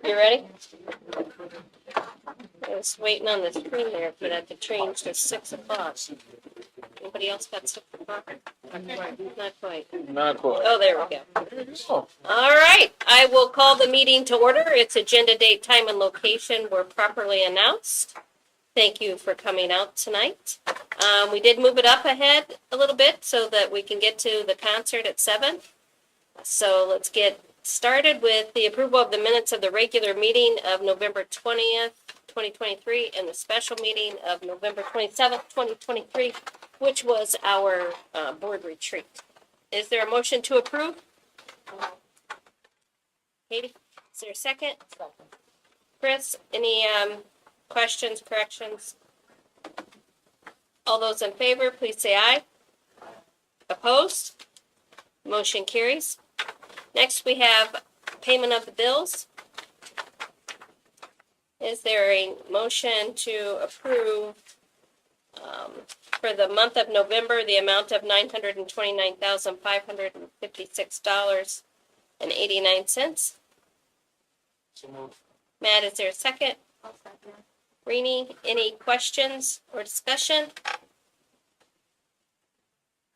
You ready? I was waiting on the screen there for that to change to 6 o'clock. Anybody else got 6 o'clock? Not quite. Not quite. Oh, there we go. Oh, All right, I will call the meeting to order. Its agenda, date, time, and location were properly announced. Thank you for coming out tonight. We did move it up ahead a little bit so that we can get to the concert at 7. So let's get started with the approval of the minutes of the regular meeting of November 20th, 2023, and the special meeting of November 27th, 2023, which was our board retreat. Is there a motion to approve? Katie, is there a second? Chris, any questions, corrections? All those in favor, please say aye. Opposed? Motion carries. Next, we have payment of the bills. Is there a motion to approve for the month of November, the amount of $929,556.89? so moved. Matt, is there a second? I'll second. Rini, any questions or discussion?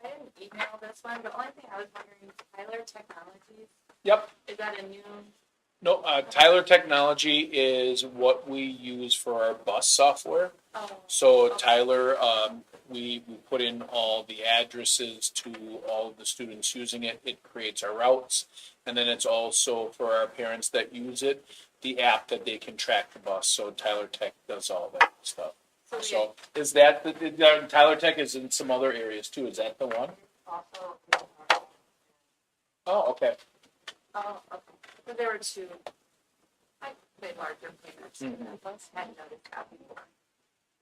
I didn't email this one. The only thing I was wondering, Tyler Technologies, Yep. is that a new? No, Tyler Technology is what we use for our bus software. Oh, So Tyler, we put in all the addresses to all of the students using it. It creates our routes. And then it's also for our parents that use it, the app that they can track the bus. So Tyler Tech does all that stuff. So is that, Tyler Tech is in some other areas too. Is that the one? also. Oh, okay. Oh, okay. So there were two, like, way larger payments. Mhm. I hadn't noticed that before.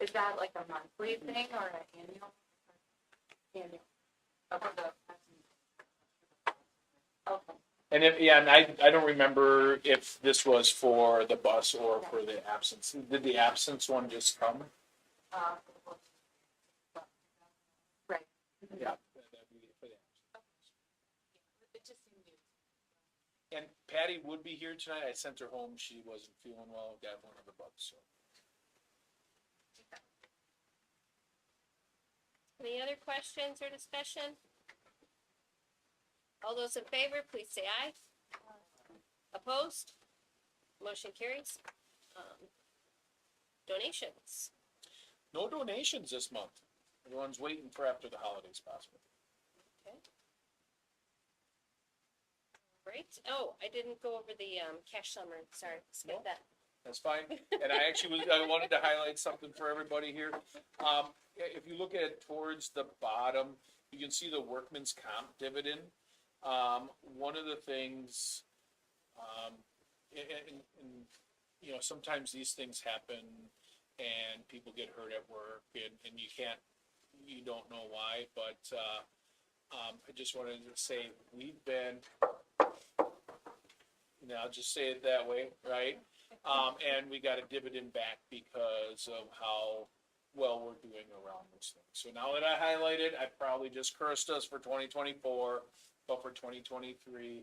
Is that like a monthly thing or an annual? Annual. Okay. And and I don't remember if this was for the bus or for the absence. Did the absence one just come? Uh, Right. Yeah. That'd be for the absence. It just seemed new. And Patty would be here tonight. I sent her home. She wasn't feeling well. Got one of the bugs. So. Any other questions or discussion? All those in favor, please say aye. Opposed? Motion carries. Donations. No donations this month. Everyone's waiting for after the holidays, possibly. Okay. Great. Oh, I didn't go over the cash summary. Sorry, skip No. that. That's fine. And I wanted to highlight something for everybody here. If you look at it towards the bottom, you can see the workman's comp dividend. One of the things, and sometimes these things happen and people get hurt at work and you don't know why, but I just wanted to say I'll just say it that way, right? And we got a dividend back because of how well we're doing around those things. So now that I highlighted, I probably just cursed us for 2024, but for 2023.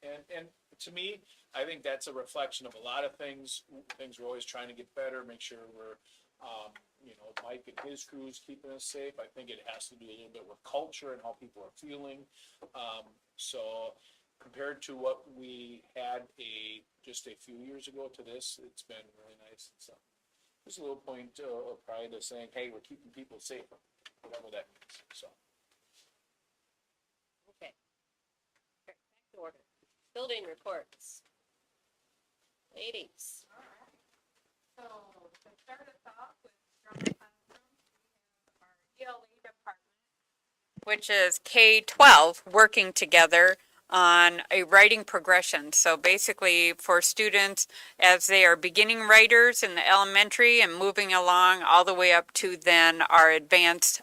And to me, I think that's a reflection of a lot of things. Things we're always trying to get better, make sure we're, Mike and his crew's keeping us safe. I think it has to do a little bit with culture and how people are feeling. So compared to what we had just a few years ago to this, it's been really nice. So there's a little point of pride of saying, hey, we're keeping people safe, whatever that means. So. Okay. Back to order. Building reports. Ladies. All right. So to start us off with Drama Classroom, we have our ELA department, which is K-12, working together on a writing progression. So basically for students as they are beginning writers in the elementary and moving along all the way up to then our advanced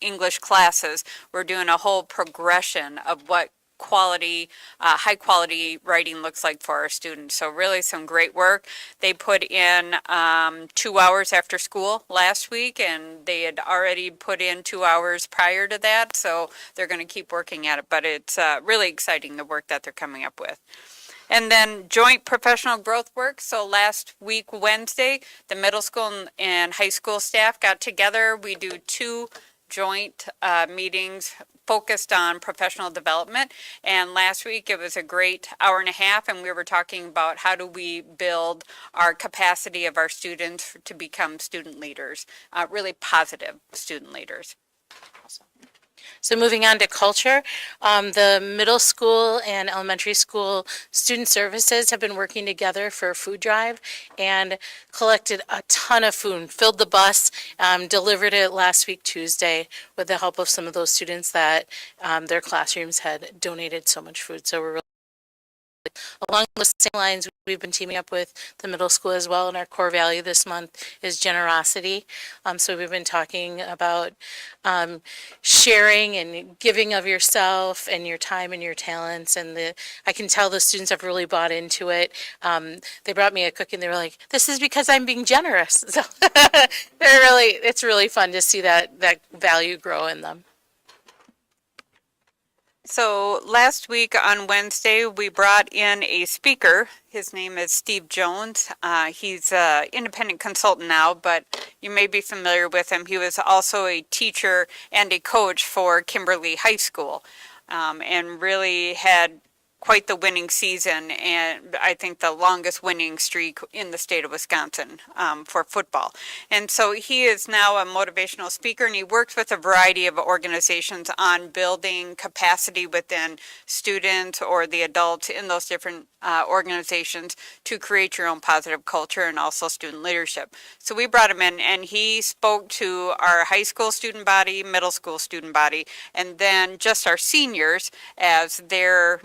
English classes, we're doing a whole progression of what quality, high quality writing looks like for our students. So really some great work. They put in 2 hours after school last week, and they had already put in 2 hours prior to that. So they're going to keep working at it, but it's really exciting, the work that they're coming up with. And then joint professional growth work. So last week, Wednesday, the middle school and high school staff got together. We do 2 joint meetings focused on professional development. And last week, it was a great hour and a half, and we were talking about how do we build our capacity of our students to become student leaders, really positive student leaders. So moving on to culture, the middle school and elementary school student services have been working together for a food drive and collected a ton of food, filled the bus, delivered it last week Tuesday with the help of some of those students that their classrooms had donated so much food. So we're really along the same lines, we've been teaming up with the middle school as well, and our core value this month is generosity. So we've been talking about sharing and giving of yourself and your time and your talents, and I can tell the students have really bought into it. They brought me a cookie and they were like, "This is because I'm being generous." So it's really fun to see that value grow in them. So last week on Wednesday, we brought in a speaker. His name is Steve Jones. He's an independent consultant now, but you may be familiar with him. He was also a teacher and a coach for Kimberly High School, and really had quite the winning season, and I think the longest winning streak in the state of Wisconsin for football. And so he is now a motivational speaker, and he works with a variety of organizations on building capacity within students or the adults in those different organizations to create your own positive culture and also student leadership. So we brought him in, and he spoke to our high school student body, middle school student body, and then just our seniors as they're,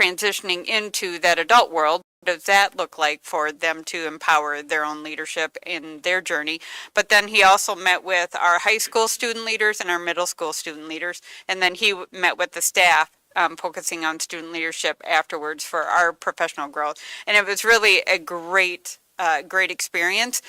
transitioning into that adult world. What does that look like for them to empower their own leadership in their journey? But then he also met with our high school student leaders and our middle school student leaders, and then he met with the staff, focusing on student leadership afterwards for our professional growth. And it was really a great experience.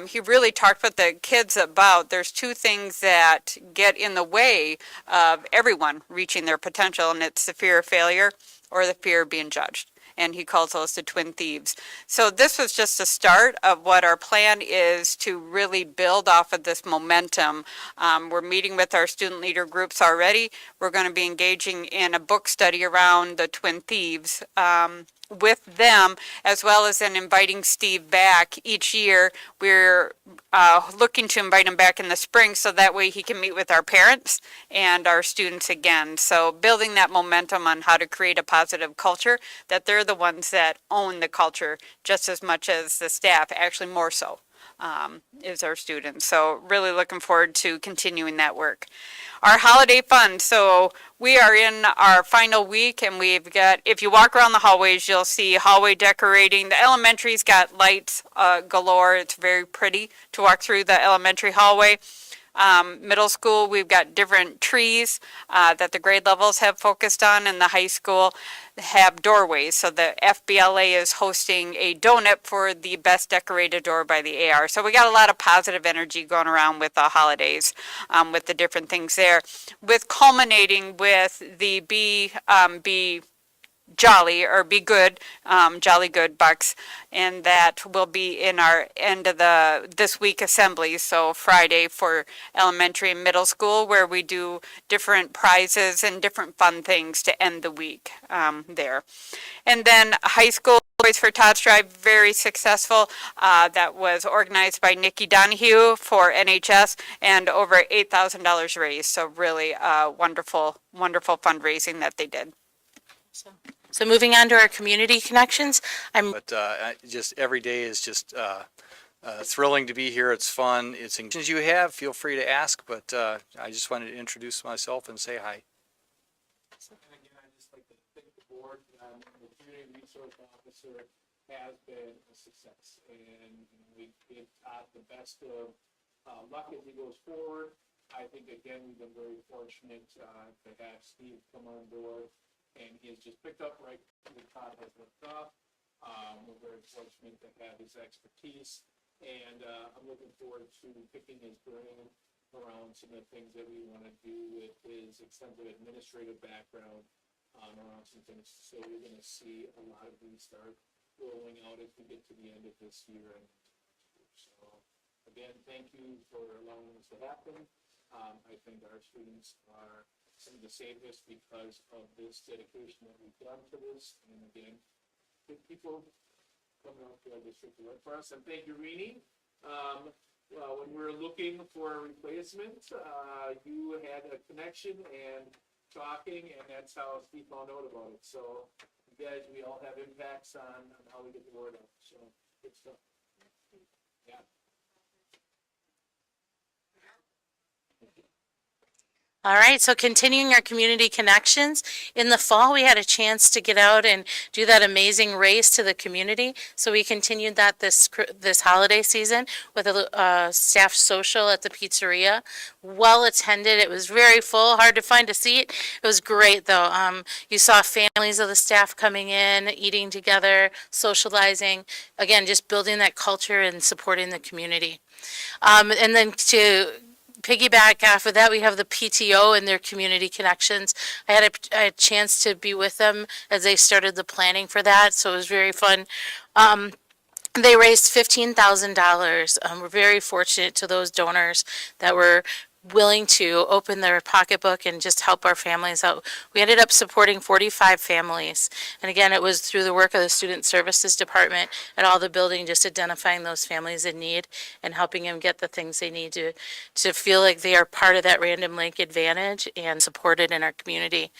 He really talked with the kids about there's 2 things that get in the way of everyone reaching their potential, and it's the fear of failure or the fear of being judged. And he calls those the twin thieves. So this was just a start of what our plan is to really build off of this momentum. We're meeting with our student leader groups already. We're going to be engaging in a book study around the twin thieves with them, as well as then inviting Steve back each year. We're looking to invite him back in the spring so that way he can meet with our parents and our students again. So building that momentum on how to create a positive culture, that they're the ones that own the culture just as much as the staff, actually more so. Is our students. So really looking forward to continuing that work. Our holiday fund. So we are in our final week, and we've got, if you walk around the hallways, you'll see hallway decorating. The elementary's got lights galore. It's very pretty to walk through the elementary hallway. Middle school, we've got different trees that the grade levels have focused on, and the high school have doorways. So the FBLA is hosting a donut for the best decorated door by the AR. So we got a lot of positive energy going around with the holidays, with the different things there, with culminating with the Be Jolly or Be Good, Jolly Good Bucks, and that will be in our end of this week assemblies. So Friday for elementary and middle school, where we do different prizes and different fun things to end the week there. And then high school Boys for Tots Drive, very successful. That was organized by Nikki Donahue for NHS, and over $8,000 raised. So really wonderful fundraising that they did. So moving on to our community connections, But just every day is just thrilling to be here. It's fun. It's questions you have, feel free to ask. But I just wanted to introduce myself and say hi. And again, I'd just like to thank the board. The community resource officer has been a success, and we give Todd the best of luck as he goes forward. I think again we've been very fortunate to have Steve come on board, and he has just picked up right where Todd has left off. We're very fortunate to have his expertise, and I'm looking forward to picking his brain around some of the things that we want to do with his extensive administrative background around some things. So you're gonna see a lot of these start rolling out as we get to the end of this year and so again, thank you for allowing this to happen. I think our students are some of the safest because of this dedication that we've done to this. And again, good people coming out to our district to work for us. And thank you, Rini. Well, when we're looking for a replacement, you had a connection and talking, and that's how Steve found out about it. So you guys, we all have impacts on how we get the word out. So good stuff. Yeah. All right, so continuing our community connections. In the fall, we had a chance to get out and do that amazing race to the community. So we continued that this holiday season with a staff social at the pizzeria. Well attended. It was very full, hard to find a seat. It was great though. You saw families of the staff coming in, eating together, socializing. Again, just building that culture and supporting the community. And then to piggyback off of that, we have the PTO and their community connections. I had a chance to be with them as they started the planning for that, so it was very fun. They raised $15,000. We're very fortunate to those donors that were willing to open their pocketbook and just help our families out. We ended up supporting 45 families. And again, it was through the work of the Student Services Department at all the building, just identifying those families in need and helping them get the things they need to feel like they are part of that Random Link advantage and supported in our community.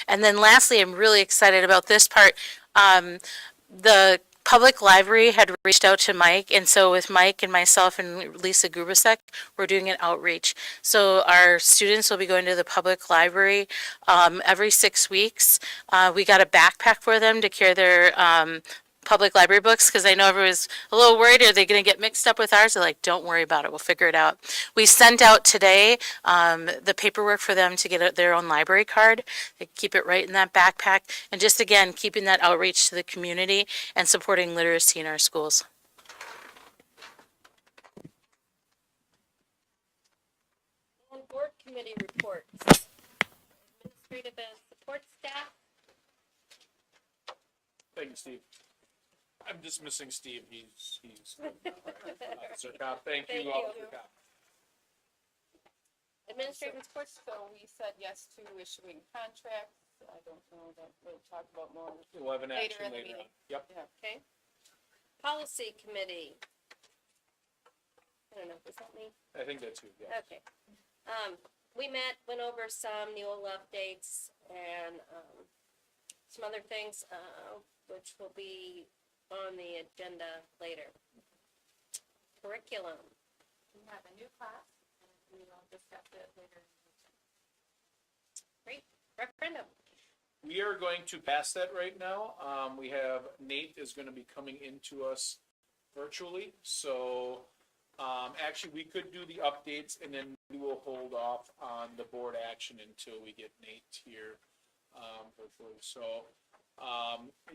And then lastly, I'm really excited about this part. The public library had reached out to Mike, and so with Mike and myself and Lisa Grubasek, we're doing an outreach. So our students will be going to the public library every 6 weeks. We got a backpack for them to carry their public library books, because I know everyone's a little worried, are they going to get mixed up with ours? They're like, don't worry about it, we'll figure it out. We sent out today the paperwork for them to get their own library card. They keep it right in that backpack, and just again, keeping that outreach to the community and supporting literacy in our schools. And board committee reports. Administrative and support staff. Thank you, Steve. I'm just missing Steve. He's Officer Cobb. Thank Thank you, you. Officer Cobb. Administrative and support. So we said yes to issuing contracts. I don't know that we'll talk about more. 11 Later action in the later on. meeting. Yep. Okay. Policy committee. I don't know, is that me? I think that's you. Yeah. Okay. We met, went over some Neola updates and, some other things, which will be on the agenda later. Curriculum. We have a new class, and we will discuss it later. Great. Referendum. We are going to pass that right now. We have Nate is going to be coming into us virtually. So actually, we could do the updates and then we will hold off on the board action until we get Nate here virtually. So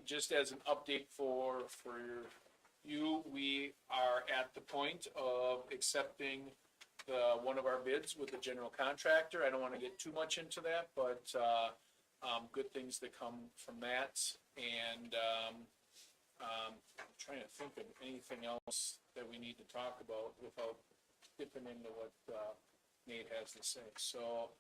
just as an update for you, we are at the point of accepting one of our bids with the general contractor. I don't want to get too much into that, but good things that come from that. And I'm trying to think of anything else that we need to talk about without dipping into what Nate has to say. So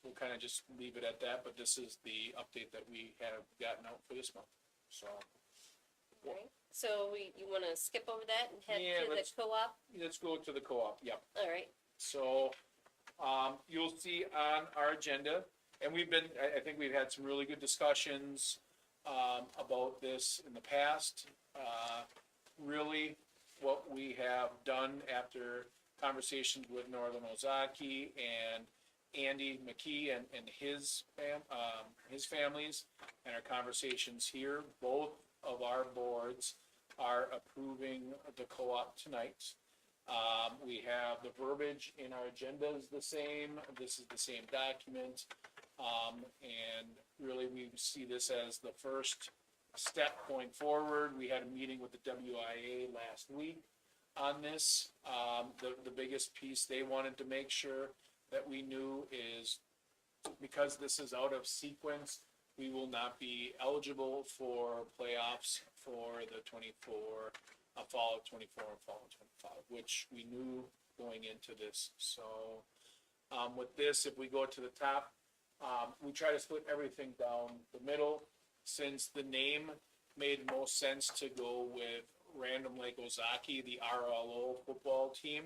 we'll kind of just leave it at that, but this is the update that we have gotten out for this month. So Okay. So you want to skip over that and head Yeah, to the let's- co-op? let's go to the co-op. Yep. All right. So, you'll see on our agenda, and I think we've had some really good discussions, about this in the past. Really, what we have done after conversations with Northern Ozaki and Andy McKee and his families, and our conversations here, both of our boards are approving the co-op tonight. We have the verbiage in our agenda is the same, this is the same document. And really, we see this as the first step going forward. We had a meeting with the WIA last week on this. The biggest piece they wanted to make sure that we knew is because this is out of sequence, we will not be eligible for playoffs for the 24, fall of 24 and fall of 25, which we knew going into this. So, with this, if we go to the top, we try to split everything down the middle. Since the name made most sense to go with Random Lake Ozaki, the RLO football team,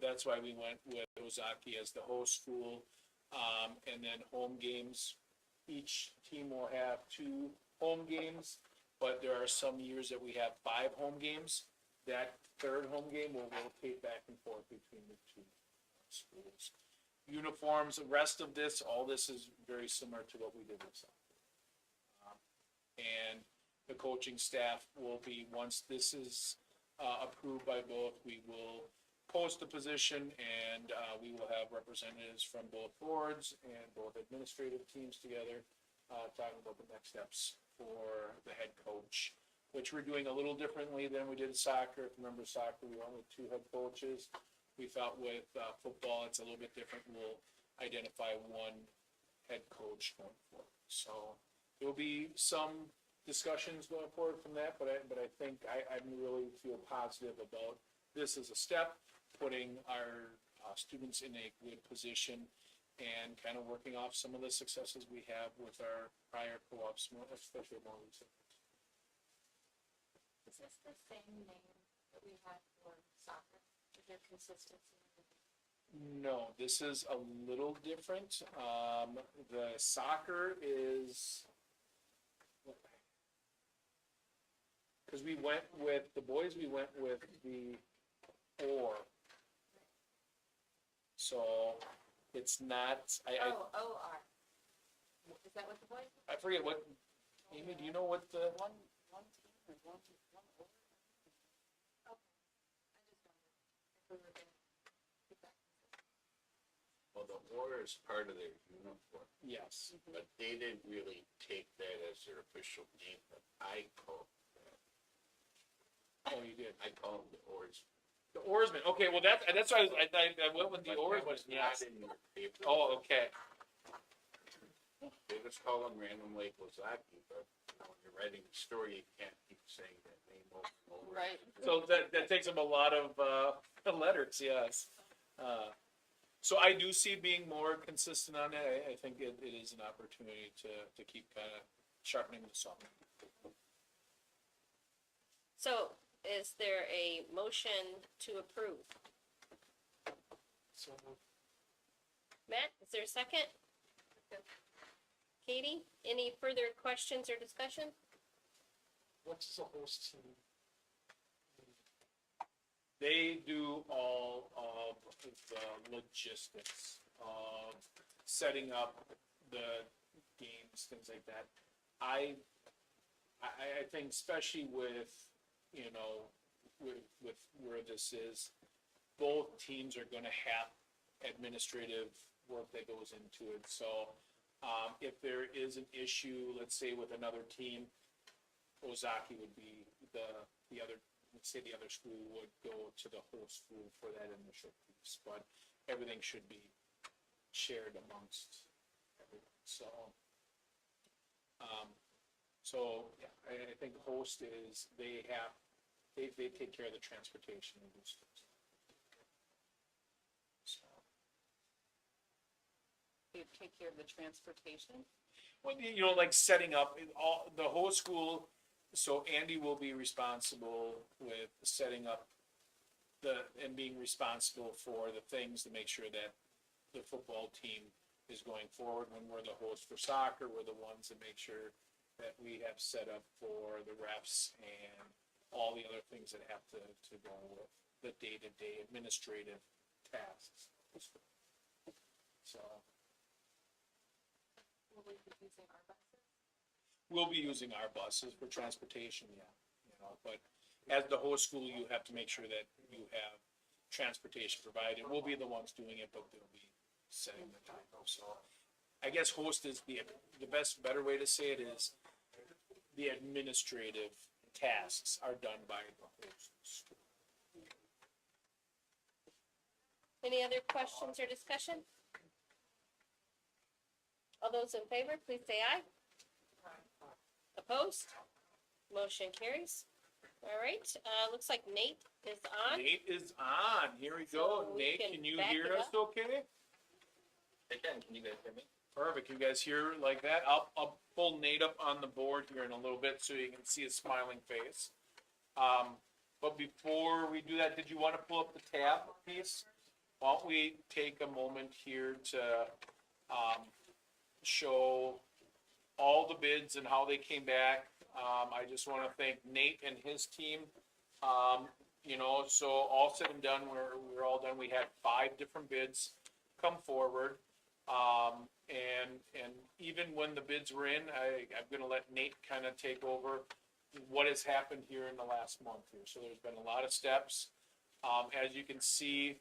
that's why we went with Ozaki as the host school. And then home games, each team will have 2 home games, but there are some years that we have 5 home games. That third home game will rotate back and forth between the 2 schools. Uniforms, the rest of this, all this is very similar to what we did with soccer. And the coaching staff will be, once this is approved by both, we will post the position, and we will have representatives from both boards and both administrative teams together, talking about the next steps for the head coach, which we're doing a little differently than we did soccer. If you remember soccer, we went with 2 head coaches. We thought with football, it's a little bit different. We'll identify 1 head coach going forward. So there'll be some discussions going forward from that, but I think I really feel positive about this as a step, putting our students in a good position and kind of working off some of the successes we have with our prior co-ops, especially more recent. Is this the same name that we had for soccer? Is there consistency? No, this is a little different. The soccer is, because we went with the boys, we went with the OR. So it's not, Oh, O-R. Is that what the boys? I forget what, Amy, do you know what the, One team or one over? Okay. I just wondered if we were gonna keep that consistent. Well, the order is part of their uniform, yes, but they didn't really take that as their official name, but I call oh, you did. I call them the oars. The oarsman, okay, well, that's why I went with the But oarsman, that was yes. not in your paper. Oh, okay. They just call them Random Lake Ozaki, but when you're writing the story, you can't keep saying that name over and over. Right. So that takes them a lot of letters, yes. So I do see being more consistent on that. I think it is an opportunity to keep kind of sharpening the saw. So is there a motion to approve? So Matt, is there a second? Katie, any further questions or discussion? what does a host team? They do all of the logistics of setting up the games, things like that. I think especially with, you know, with where this is, both teams are gonna have administrative work that goes into it. So, if there is an issue, let's say with another team, Ozaki would be the other, let's say the other school would go to the host school for that initial piece, but everything should be shared amongst everyone, so. Yeah, I think host is, they take care of the transportation of those things. So, You take care of the transportation? well, you know, like setting up all, the whole school, so Andy will be responsible with setting up and being responsible for the things to make sure that the football team is going forward. When we're the host for soccer, we're the ones that make sure that we have set up for the refs and all the other things that have to go with the day-to-day administrative tasks. So Will we be using our buses? we'll be using our buses for transportation, yeah, you know, but as the host school, you have to make sure that you have transportation provided. We'll be the ones doing it, but they'll be setting the time, so. I guess host is the better way to say it is the administrative tasks are done by the host school. Any other questions or discussion? All those in favor, please say aye. Opposed? Motion carries. All right, looks like Nate is on. Nate is on. Here we go. So we Nate, can can you back hear it us up. okay? I can you guys hear me? Perfect. You guys hear like that? I'll pull Nate up on the board here in a little bit so you can see his smiling face. But before we do that, did you want to pull up the tab piece? Why don't we take a moment here to show all the bids and how they came back. I just want to thank Nate and his team. So all said and done, we're all done. We had 5 different bids come forward. And even when the bids were in, I'm gonna let Nate kind of take over what has happened here in the last month here. So there's been a lot of steps. As you can see,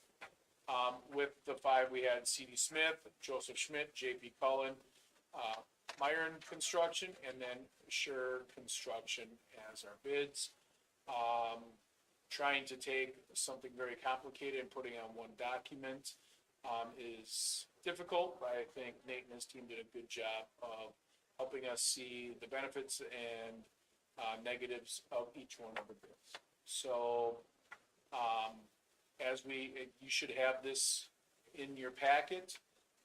with the 5, we had C.D. Smith, Joseph Schmidt, J.P. Cullen, Myron Construction, and then Sure Construction as our bids. Trying to take something very complicated and putting it on one document is difficult, but I think Nate and his team did a good job of helping us see the benefits and negatives of each one of the bids. So, you should have this in your packet,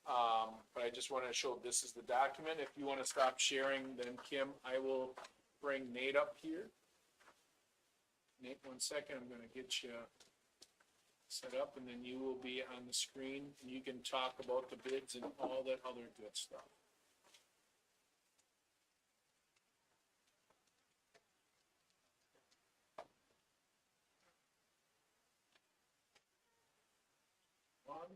but I just want to show this is the document. If you want to stop sharing, then Kim, I will bring Nate up here. Nate, 1 second, I'm gonna get you set up, and then you will be on the screen, and you can talk about the bids and all that other good stuff. One.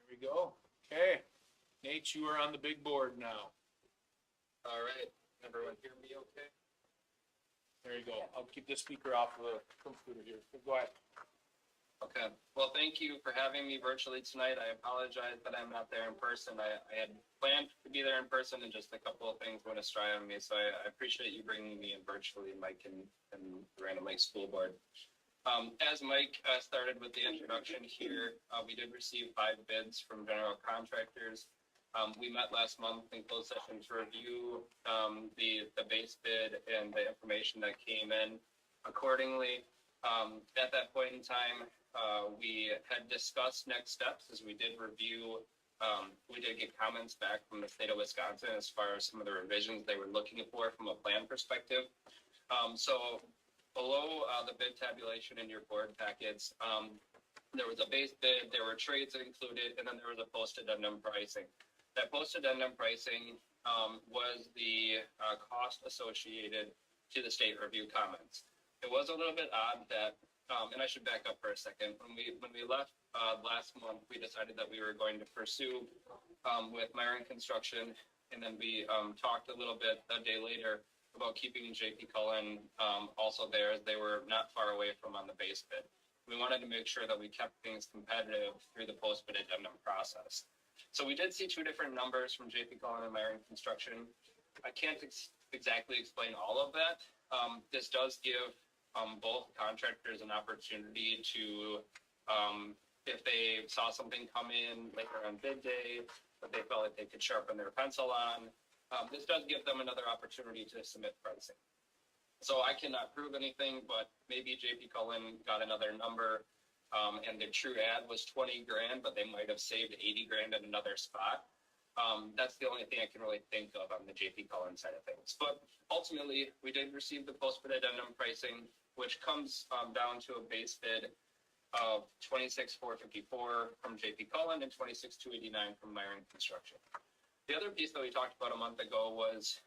Here we go. Okay. Nate, you are on the big board now. All right, everyone hear me okay? There you go. I'll keep the speaker off the computer here. Go ahead. Okay, well, thank you for having me virtually tonight. I apologize that I'm not there in person. I had planned to be there in person and just a couple of things went astray on me. So I appreciate you bringing me in virtually, Mike and the Random Lake School Board. As Mike started with the introduction here, we did receive 5 bids from general contractors. We met last month in closed session to review the base bid and the information that came in accordingly. At that point in time, we had discussed next steps as we did review. We did get comments back from the state of Wisconsin as far as some of the revisions they were looking for from a plan perspective. So below the bid tabulation in your board packets, there was a base bid, there were trades included, and then there was a post addendum pricing. That post addendum pricing was the cost associated to the state review comments. It was a little bit odd that, and I should back up for a second. When we left last month, we decided that we were going to pursue with Myron Construction, and then we talked a little bit a day later about keeping J.P. Cullen also there, as they were not far away from on the base bid. We wanted to make sure that we kept things competitive through the post bid addendum process. So we did see 2 different numbers from J.P. Cullen and Myron Construction. I can't exactly explain all of that. This does give both contractors an opportunity to, if they saw something come in later on bid day, that they felt like they could sharpen their pencil on, this does give them another opportunity to submit pricing. So I cannot prove anything, but maybe J.P. Cullen got another number, and their true ad was 20 grand, but they might have saved 80 grand in another spot. That's the only thing I can really think of on the J.P. Cullen side of things. But ultimately, we did receive the post bid addendum pricing, which comes down to a base bid of $26,454 from J.P. Cullen and $26,289 from Myron Construction. The other piece that we talked about a month ago was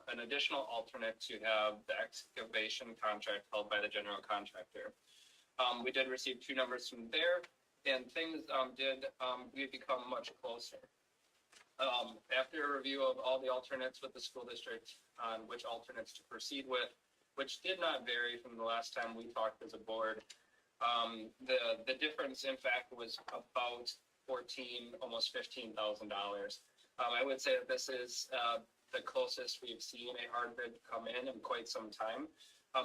an additional alternate to have the excavation contract held by the general contractor. We did receive 2 numbers from there, and things did become much closer. After a review of all the alternates with the school district on which alternates to proceed with, which did not vary from the last time we talked as a board, The difference, in fact, was about almost $15,000. I would say that this is the closest we've seen a hard bid come in quite some time.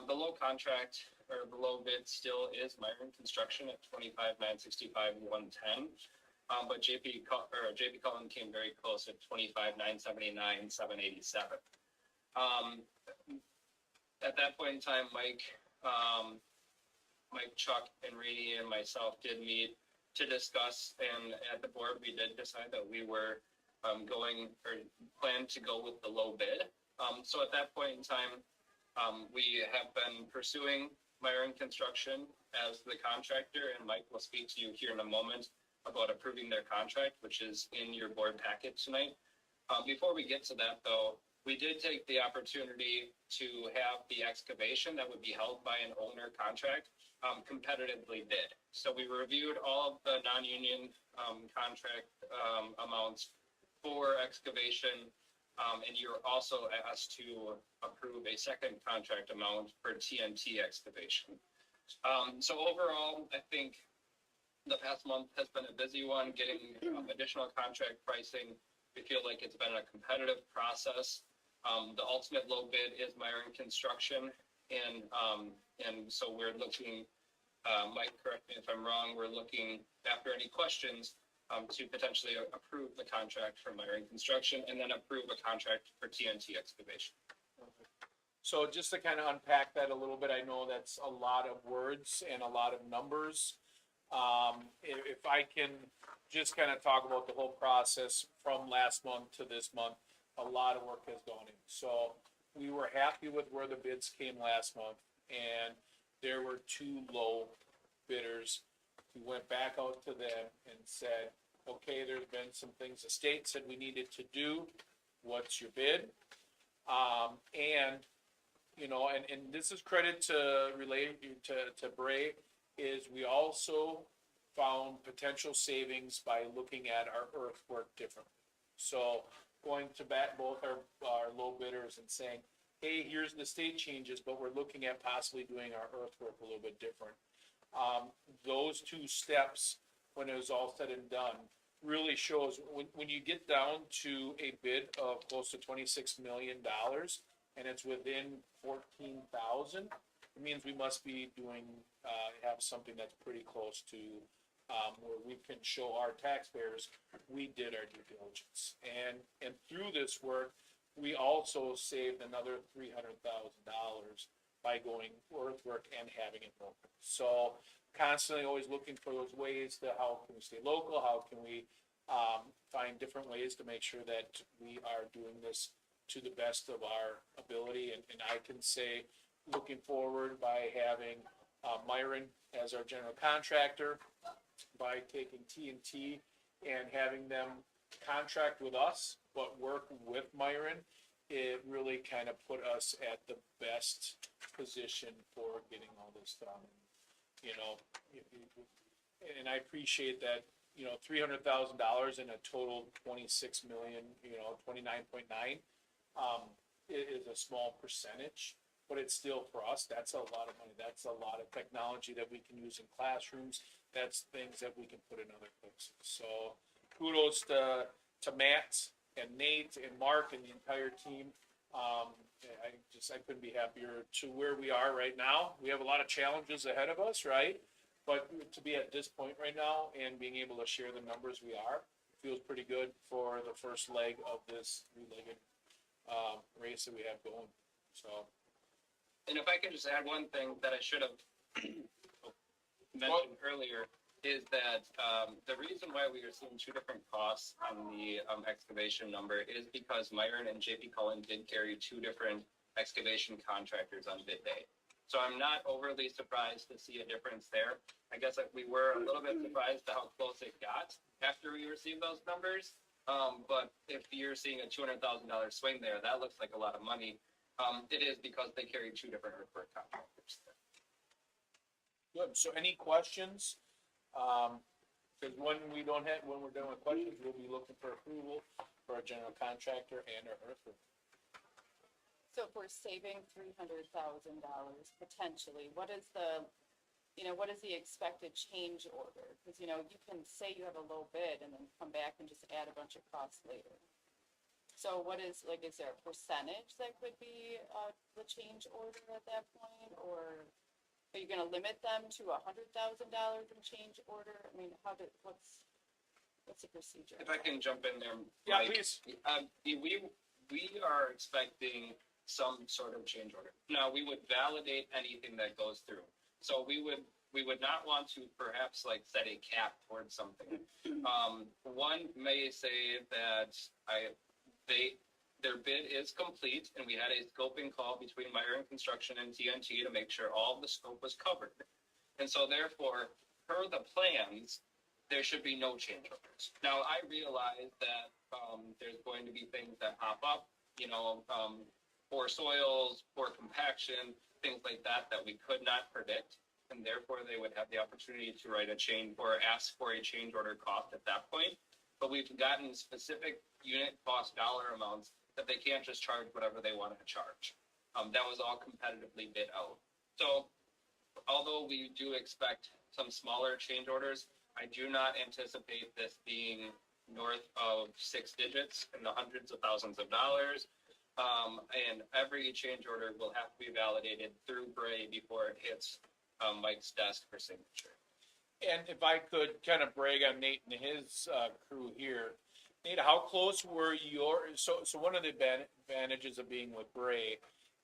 The low contract or the low bid still is Myron Construction at 25,965, 110. But JP Cullen came very close at 25,979, 787. At that point in time, Mike, Chuck, and Reedy and myself did meet to discuss, and at the board, we did decide that we were plan to go with the low bid. So at that point in time, we have been pursuing Myron Construction as the contractor, and Mike will speak to you here in a moment about approving their contract, which is in your board packet tonight. Before we get to that, though, we did take the opportunity to have the excavation that would be held by an owner contract competitively bid. So we reviewed all of the non-union contract amounts for excavation, and you're also asked to approve a second contract amount for TNT excavation. So overall, I think the past month has been a busy one, getting additional contract pricing. We feel like it's been a competitive process. The ultimate low bid is Myron Construction, and so we're looking, Mike, correct me if I'm wrong, we're looking, after any questions, to potentially approve the contract for Myron Construction and then approve a contract for TNT excavation. So just to kind of unpack that a little bit, I know that's a lot of words and a lot of numbers. If I can just kind of talk about the whole process from last month to this month, a lot of work has gone in. So we were happy with where the bids came last month, and there were two low bidders. We went back out to them and said, okay, there's been some things the state said we needed to do. What's your bid? And, you know, and this is credit to to Bray, is we also found potential savings by looking at our earthwork differently. So going to bat both our low bidders and saying, hey, here's the state changes, but we're looking at possibly doing our earthwork a little bit different. Those two steps, when it was all said and done, really shows when you get down to a bid of close to $26 million and it's within 14,000, it means we must be doing, have something that's pretty close to where we can show our taxpayers we did our due diligence. And through this work, we also saved another $300,000 by going earthwork and having it local. So constantly always looking for those ways to how can we stay local, how can we find different ways to make sure that we are doing this to the best of our ability. And I can say, looking forward by having Myron as our general contractor, by taking TNT and having them contract with us, but work with Myron, it really kind of put us at the best position for getting all this done. You know, and I appreciate that, you know, $300,000 in a total 26 million, you know, 29.9, is a small percentage, but it's still, for us, that's a lot of money. That's a lot of technology that we can use in classrooms. That's things that we can put in other places. So kudos to Matt and Nate and Mark and the entire team. I couldn't be happier to where we are right now. We have a lot of challenges ahead of us, right? But to be at this point right now and being able to share the numbers we are, feels pretty good for the first leg of this three-legged race that we have going. So. And if I could just add one thing that I should have mentioned earlier, is that the reason why we are seeing two different costs on the excavation number is because Myron and JP Cullen did carry two different excavation contractors on bid day. So I'm not overly surprised to see a difference there. I guess we were a little bit surprised at how close it got after we received those numbers. But if you're seeing a $200,000 swing there, that looks like a lot of money. It is because they carry two different earthwork contractors. Good. So any questions? Because when we're done with questions, we'll be looking for approval for our general contractor and our earthwork. So if we're saving $300,000 potentially, what is the what is the expected change order? Because, you can say you have a low bid and then come back and just add a bunch of costs later. So what is, is there a percentage that could be, the change order at that point? Or are you gonna limit them to $100,000 in change order? I mean, what's the procedure? If I can jump in there. Yeah, Mike. please. We are expecting some sort of change order. Now, we would validate anything that goes through. So we would not want to perhaps like set a cap towards something. One may say that their bid is complete and we had a scoping call between Myron Construction and TNT to make sure all of the scope was covered. And so therefore, per the plans, there should be no change orders. Now, I realize that there's going to be things that pop up, poor soils, poor compaction, things like that we could not predict. And therefore, they would have the opportunity to write a change or ask for a change order cost at that point. But we've gotten specific unit cost dollar amounts that they can't just charge whatever they want to charge. That was all competitively bid out. So although we do expect some smaller change orders, I do not anticipate this being north of 6 digits in the hundreds of thousands of dollars. And every change order will have to be validated through Bray before it hits Mike's desk for signature. And if I could kind of brag on Nate and his crew here, Nate, how close were so one of the advantages of being with Bray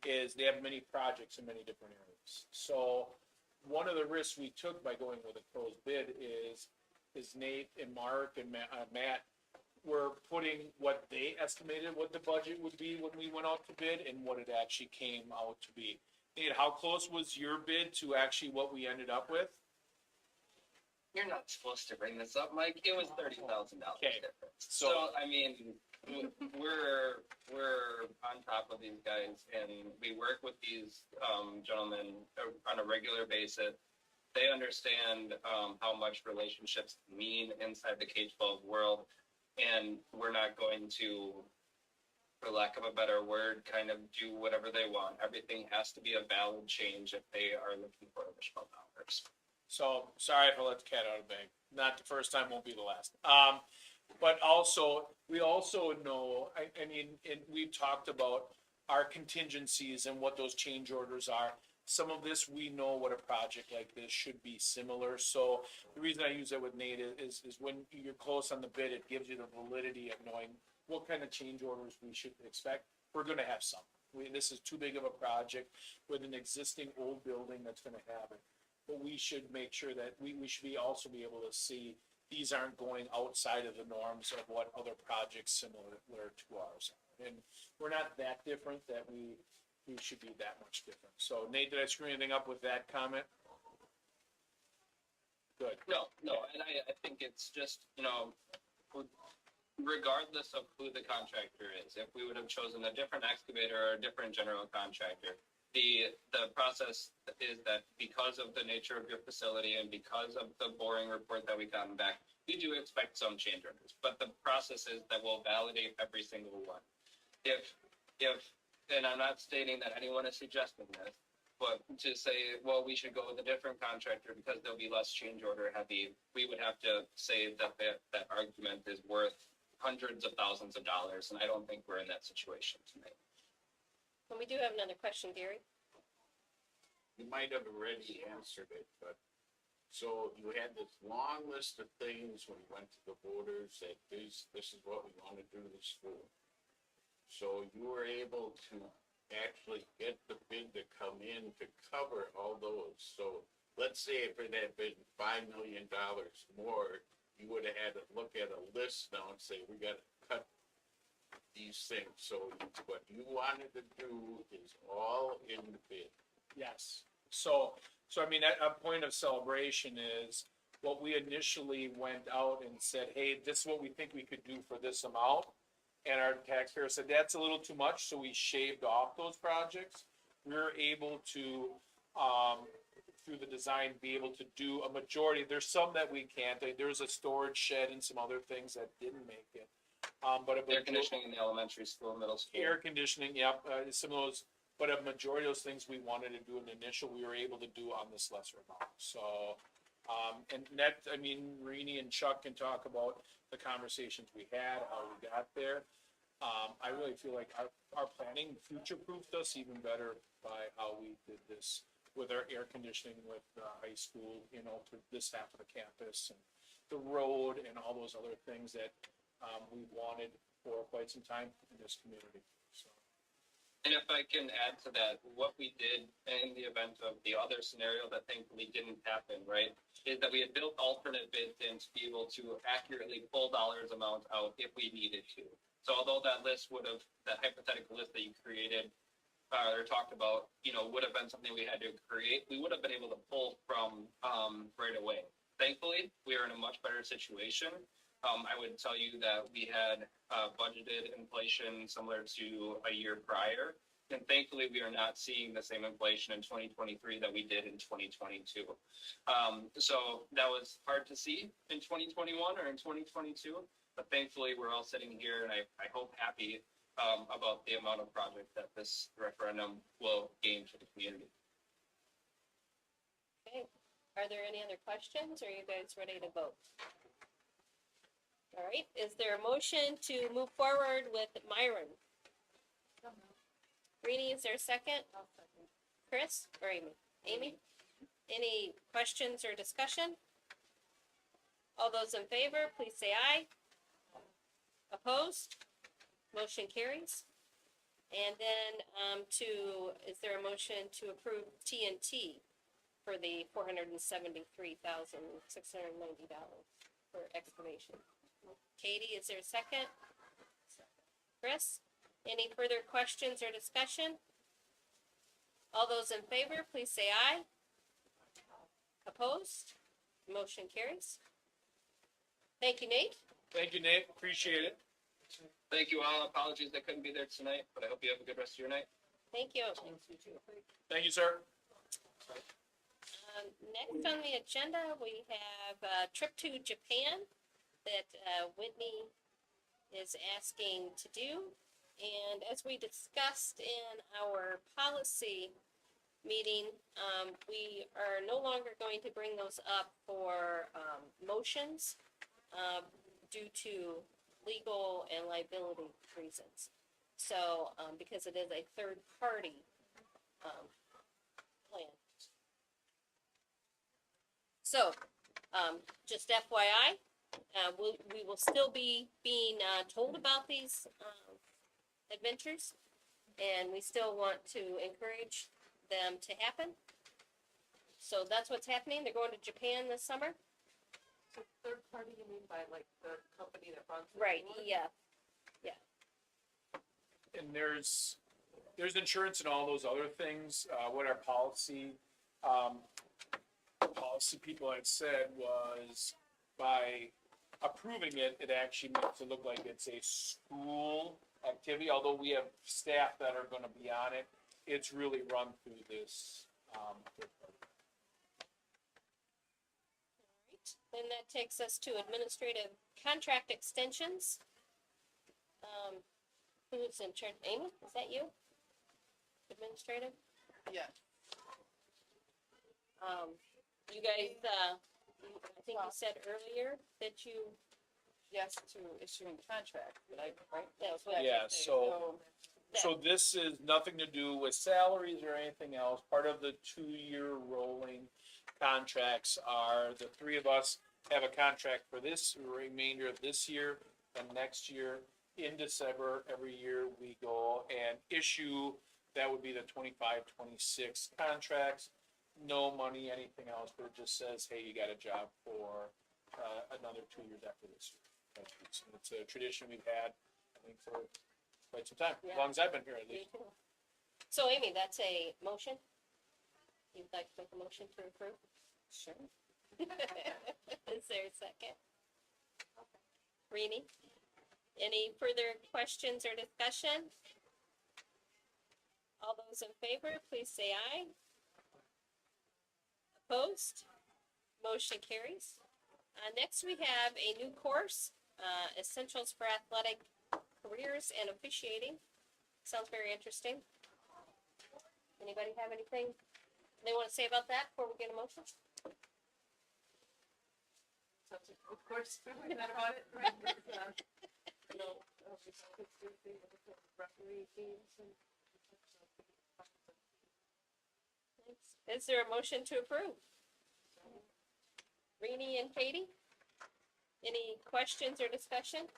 is they have many projects in many different areas. So one of the risks we took by going with a closed bid is Nate and Mark and Matt were putting what they estimated what the budget would be when we went out to bid and what it actually came out to be. Nate, how close was your bid to actually what we ended up with? You're not supposed to bring this up, Mike. It was $30,000 Okay. difference. So- So I mean, we're on top of these guys, and we work with these gentlemen on a regular basis. They understand how much relationships mean inside the K-12 world, and we're not going to, for lack of a better word, kind of do whatever they want. Everything has to be a valid change if they are looking for additional dollars. So, sorry if I let the cat out of the bag. Not the first time, won't be the last. But also, we also know, I mean, and we've talked about our contingencies and what those change orders are. Some of this, we know what a project like this should be similar. So the reason I use that with Nate is when you're close on the bid, it gives you the validity of knowing what kind of change orders we should expect. We're gonna have some. This is too big of a project with an existing old building that's gonna have it. But we should make sure that we should also be able to see these aren't going outside of the norms of what other projects similar to ours are. And we're not that different that we should be that much different. So Nate, did I screw anything up with that comment? Good. No, and I think it's just, regardless of who the contractor is, if we would have chosen a different excavator or a different general contractor, the process is that because of the nature of your facility and because of the boring report that we gotten back, we do expect some change orders, but the process is that we'll validate every single one. If, and I'm not stating that anyone is suggesting this, but to say, well, we should go with a different contractor because there'll be less change order heavy, we would have to say that that argument is worth hundreds of thousands of dollars, and I don't think we're in that situation tonight. And we do have another question, Gary. You might have already answered it, but, so you had this long list of things when you went to the voters that this is what we want to do to the school. So you were able to actually get the bid to come in to cover all those. So let's say if it had been $5 million more, you would have had to look at a list now and say, we got to cut these things. So what you wanted to do is all in the bid. Yes. So I mean, a point of celebration is what we initially went out and said, hey, this is what we think we could do for this amount. And our taxpayer said, that's a little too much, so we shaved off those projects. We were able to, through the design, be able to do a majority. There's some that we can't. There's a storage shed and some other thing that didn't make it. But Air conditioning in the elementary school, middle school. air conditioning, yep, some of those but a majority of those things we wanted to do in the initial, we were able to do on this lesser amount, so. And that, I mean, Rini and Chuck can talk about the conversations we had, how we got there. I really feel like our planning future-proofed us even better by how we did this with our air conditioning with the high school, you know, to this half of the campus and the road and all those other things that, we wanted for quite some time in this community, so. And if I can add to that, what we did in the event of the other scenario that thankfully didn't happen, right, is that we had built alternate bids in to be able to accurately pull dollars amount out if we needed to. So although that list would have, that hypothetical list that you created, or talked about, you know, would have been something we had to create, we would have been able to pull from, right away. Thankfully, we are in a much better situation. I would tell you that we had budgeted inflation similar to a year prior. And thankfully, we are not seeing the same inflation in 2023 that we did in 2022. So that was hard to see in 2021 or in 2022. But thankfully, we're all sitting here and I hope happy about the amount of project that this referendum will gain to the community. Okay, are there any other questions, or are you guys ready to vote? All right, is there a motion to move forward with Myron? Rini, is there a second? Chris or Amy? Amy? Any questions or discussion? All those in favor, please say aye. Opposed? Motion carries. And then, is there a motion to approve TNT for the $473,690 for excavation? Katie, is there a second? Chris, any further questions or discussion? All those in favor, please say aye. Opposed? Motion carries. Thank you, Nate. Thank you, Nate, appreciate it. Thank you all. Apologies I couldn't be there tonight, but I hope you have a good rest of your night. Thank you. Thank you, sir. Next on the agenda, we have a trip to Japan that Whitney is asking to do. And as we discussed in our policy meeting, we are no longer going to bring those up for motions due to legal and liability reasons. So, because it is a third-party plan. So, just FYI, we will still be being told about these adventures, and we still want to encourage them to happen. So that's what's happening. They're going to Japan this summer. So third party, you mean by like the company that runs? the Right, tour? yeah. And there's insurance and all those other things. What our policy people had said was by approving it, it actually makes it look like it's a school activity, although we have staff that are gonna be on it. It's really run through this, third party. Alright, then that takes us to administrative contract extensions. Who's in charge? Amy, is that you? Administrative? Yeah. You guys, I think you said earlier that you, Yes, to issuing contract, right? that was what I Yeah, was saying. so this is nothing to do with salaries or anything else. Part of the 2-year rolling contracts are, the three of us have a contract for this remainder of this year and next year. In December, every year we go and issue, that would be the 25-26 contracts. No money, anything else, but it just says, hey, you got a job for, another 2 years after this year. It's a tradition we've had, I think, for quite some time, as long as I've been here at Me least. too. So Amy, that's a motion? You'd like to make a motion to approve? Sure. Is there a second? Rini? Any further questions or discussion? All those in favor, please say aye. Opposed? Motion carries. Next, we have a new course, Essentials for Athletic Careers and Officiating. Sounds very interesting. Anybody have anything they want to say about that before we get a motion? Of course, we met about it, right? You know, referee teams and. Is there a motion to approve? Rini and Katie? Any questions or discussion?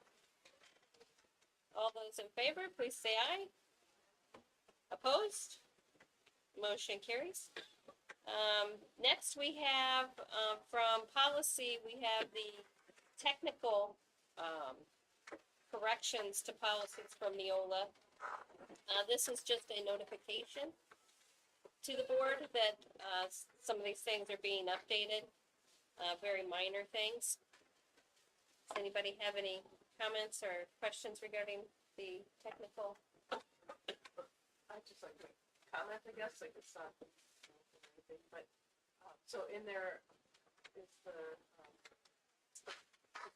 All those in favor, please say aye. Opposed? Motion carries. Next, we have, from policy, we have the technical, corrections to policies from Neola. This is just a notification to the board that, some of these things are being updated, very minor things. Does anybody have any comments or questions regarding the technical? I'd just like to comment, I guess, like it's not anything, but, so in there is the,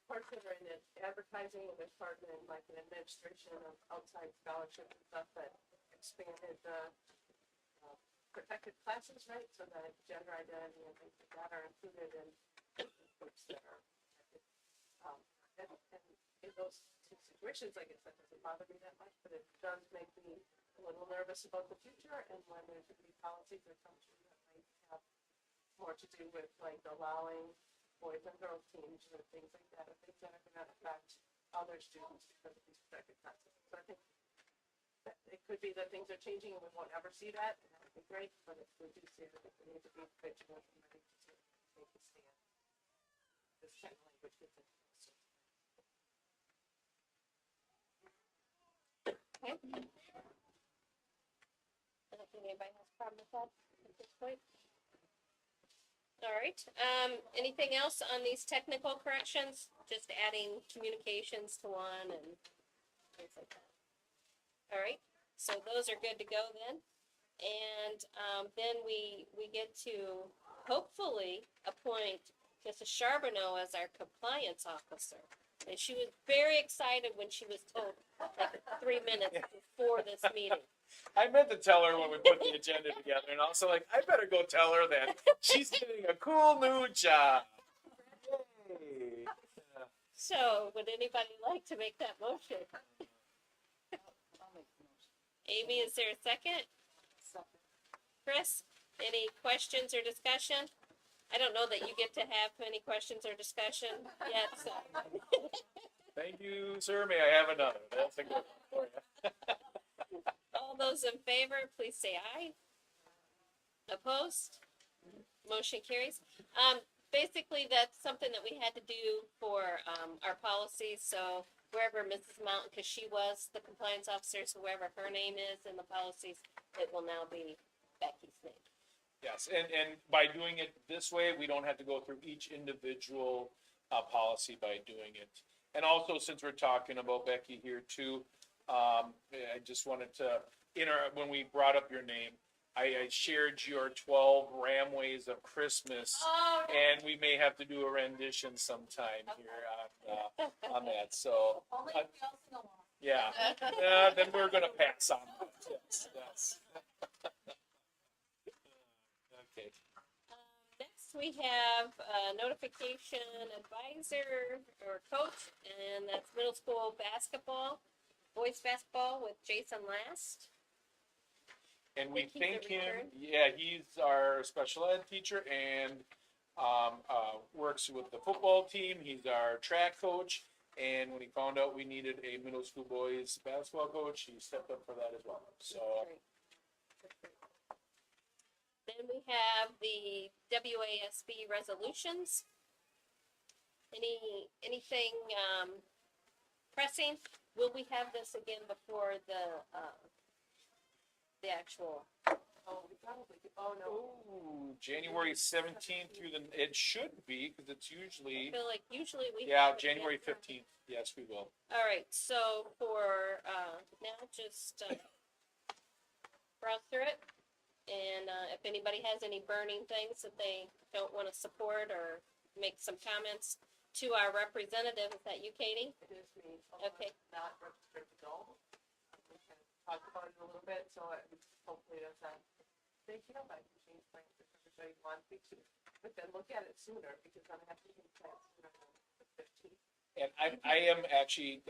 parts that are in it, advertising, and there's part in like an administration of outside scholarships and stuff that expanded the protected classes, right? So that gender identity and things like that are included in groups that are protected. And in those two situations, I guess that doesn't bother me that much, but it does make me a little nervous about the future, and when there's going to be policies that come through that might have more to do with like allowing boys and girls teams or things like that, or things that are going to affect other students because of these protected classes. So I think that it could be that things are changing and we won't ever see that, and that would be great, but if we do see it, I think we need to be vigilant and ready to take a stand. This kind of language gets into those sorts of things. Okay. I don't think anybody has a problem with that at this point. All right, anything else on these technical corrections? Just adding communications to one and things like that. All right, so those are good to go then. And, then we get to hopefully appoint Mrs. Charbonneau as our compliance officer. And she was very excited when she was told, like, 3 minutes before this meeting. I meant to tell her when we put the agenda together, and also like, I better go tell her that she's getting a cool new job. Yay. So, would anybody like to make that motion? I'll make the motion. Amy, is there a second? Chris, any questions or discussion? I don't know that you get to have any questions or discussion yet, so. Thank you, sir. May I have another? That's a good one for you. All those in favor, please say aye. Opposed? Motion carries. Basically, that's something that we had to do for, our policies, so wherever Mrs. Mountain, because she was the compliance officer, so wherever her name is in the policies, it will now be Becky's name. Yes, and by doing it this way, we don't have to go through each individual policy by doing it. And also, since we're talking about Becky here too, I just wanted to, when we brought up your name, I shared your 12 Ramways of Christmas, and we may have to do a rendition sometime here on that, so. Only if we all sing along. Yeah, then we're gonna pass on that, yes. Okay. Next, we have a notification advisor or coach, and that's middle school basketball, boys basketball with Jason Last. And we Think he's a thank him, return? yeah, he's our special ed teacher and, works with the football team, he's our track coach. And when he found out we needed a middle school boys basketball coach, he stepped up for that as well, so. Great. Then we have the WASB resolutions. Anything, pressing? Will we have this again before the actual? Oh, we probably could, oh, no. Ooh, January 17th through it should be, because it's I usually, feel like usually we. yeah, have it January yet. 15th, yes, we will. All right, so for, now, just, browse through it. And, if anybody has any burning things that they don't want to support or make some comments to our representative, is that you, Katie? It is me. although Okay. I'm not registered adult. We can talk about it a little bit, so hopefully that's not they can change plans if everybody wants me to, but then look at it sooner, because I'm gonna have to make plans sooner than the 15th. And I am actually,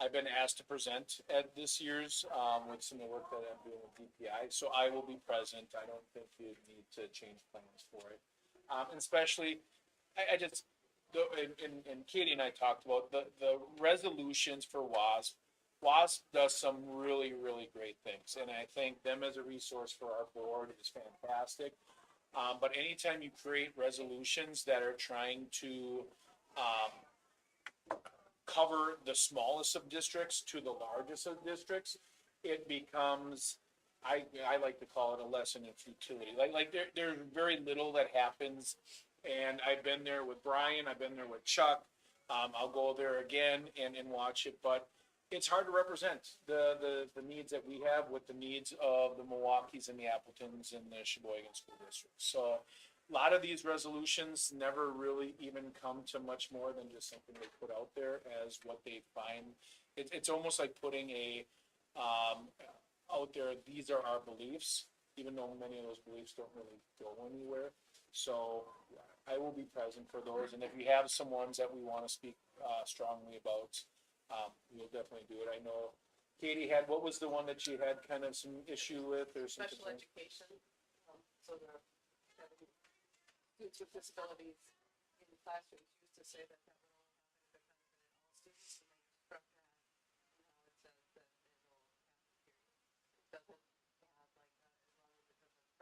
I've been asked to present at this year's, with some of the work that I'm doing with DPI, so I will be present. I don't think you need to change plans for it. And especially, I just, and Katie and I talked about the resolutions for WASP. WASP does some really, really great things, and I think them as a resource for our board is fantastic. But anytime you create resolutions that are trying to, cover the smallest of districts to the largest of districts, it becomes, I like to call it a lesson in futility. Like there's very little that happens, and I've been there with Brian, I've been there with Chuck. I'll go there again and watch it, but it's hard to represent the needs that we have with the needs of the Milwaukees and the Appletons and the Sheboygan School District. So a lot of these resolutions never really even come to much more than just something they put out there as what they find. It's almost like putting a, out there, these are our beliefs, even though many of those beliefs don't really go anywhere. So I will be present for those, and if you have some ones that we want to speak strongly about, we'll definitely do it. I know Katie had, what was the one that she had kind of some issue with or something? Special education, so the having students with disabilities in classrooms used to say that that would only happen if it happened in all students, and they struck that. And now it says that it'll happen, period. It doesn't have like, as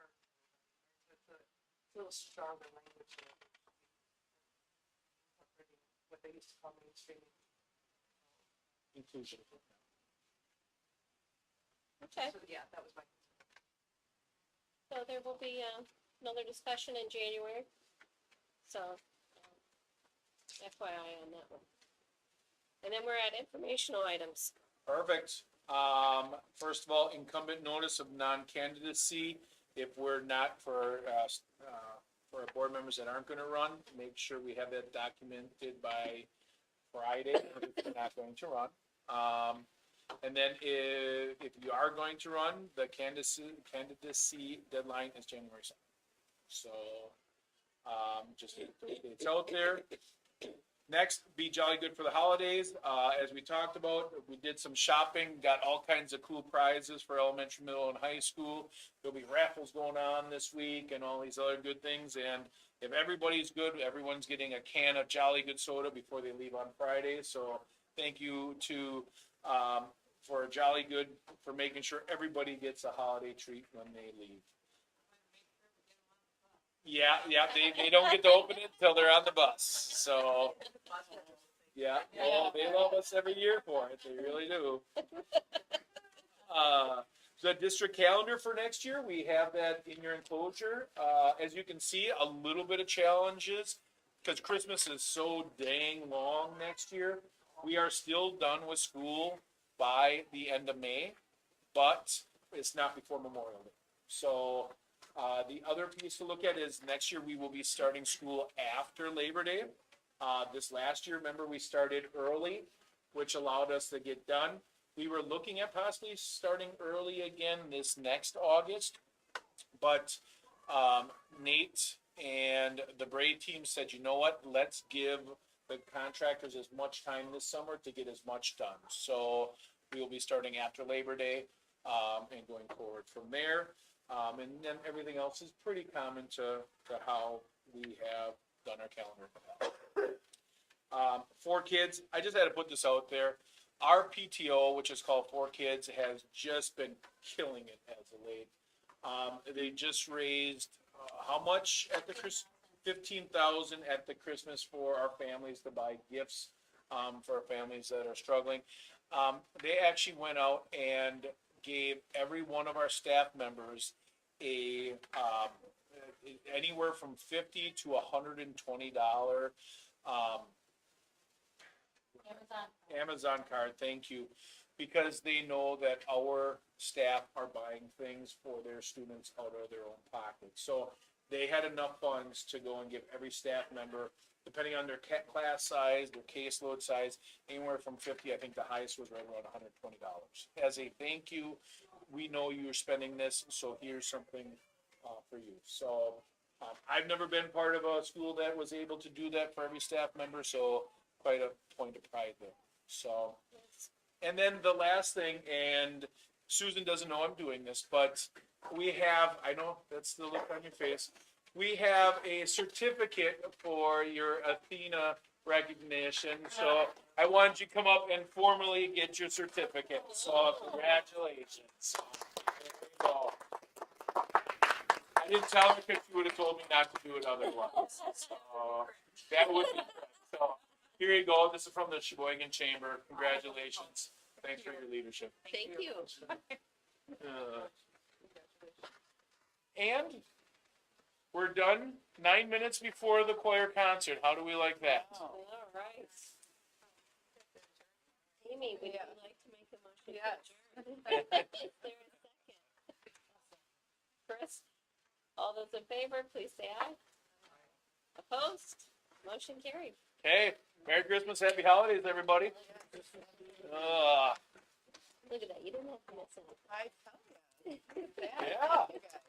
long as it doesn't hurt anybody, right? So it's a little stronger language there. Incorporating what they used to call mainstreaming. Inclusion. Okay, So, yeah, that was my. so there will be, another discussion in January. So, FYI on that one. And then we're at informational items. Perfect. First of all, incumbent notice of non-candidacy. If we're not for our board members that aren't gonna run, make sure we have that documented by Friday, if you're not going to run. And then if you are going to run, the candidacy deadline is January 2nd. So, just, it's out there. Next, be jolly good for the holidays. As we talked about, we did some shopping, got all kinds of cool prizes for elementary, middle, and high school. There'll be raffles going on this week and all these other good things. And if everybody's good, everyone's getting a can of Jolly Good soda before they leave on Friday. So thank you to, for Jolly Good for making sure everybody gets a holiday treat when they leave. Yeah, they don't get to open it until they're on the bus. So, yeah, well, they love us every year for it. They really do. The district calendar for next year, we have that in your enclosure. As you can see, a little bit of challenges because Christmas is so dang long next year. We are still done with school by the end of May, but it's not before Memorial Day. So, the other piece to look at is next year we will be starting school after Labor Day. This last year, remember, we started early, which allowed us to get done. We were looking at possibly starting early again this next August, but Nate and the Braid team said, you know what, let's give the contractors as much time this summer to get as much done. So we will be starting after Labor Day and going forward from there. And then everything else is pretty common to how we have done our calendar. For kids, I just had to put this out there. Our PTO, which is called 4Kids, has just been killing it as of late. They just raised how much at the $15,000 at the Christmas for our families to buy gifts for our families that are struggling. They actually went out and gave every one of our staff members a anywhere from $50 to $120 Amazon card. Thank you, because they know that our staff are buying things for their students out of their own pocket. So they had enough funds to go and give every staff member depending on their class size, their caseload size, anywhere from 50, I think the highest was right around $120. As a thank you, we know you're spending this, so here's something for you. So I've never been part of a school that was able to do that for every staff member, so quite a point of pride there. So, and then the last thing, and Susan doesn't know I'm doing this, but we have, I know that's the look on your face, we have a certificate for your Athena recognition. So I wanted you to come up and formally get your certificate. So congratulations. There you go. I didn't tell her because she would have told me not to do it otherwise. So that would be good. So here you go. This is from the Sheboygan Chamber. Congratulations. Thanks for your leadership. Thank you. And we're done 9 minutes before the choir concert. How do we like that? All right. Amy, would you Yeah. like to make a motion? Yes. To adjourn? Is there a second? Chris, all those in favor, please say aye. Opposed? Motion carried. Hey, Merry Christmas, Happy Holidays, everybody. Look at that, you didn't have to miss it. I tell you. Yeah. You guys.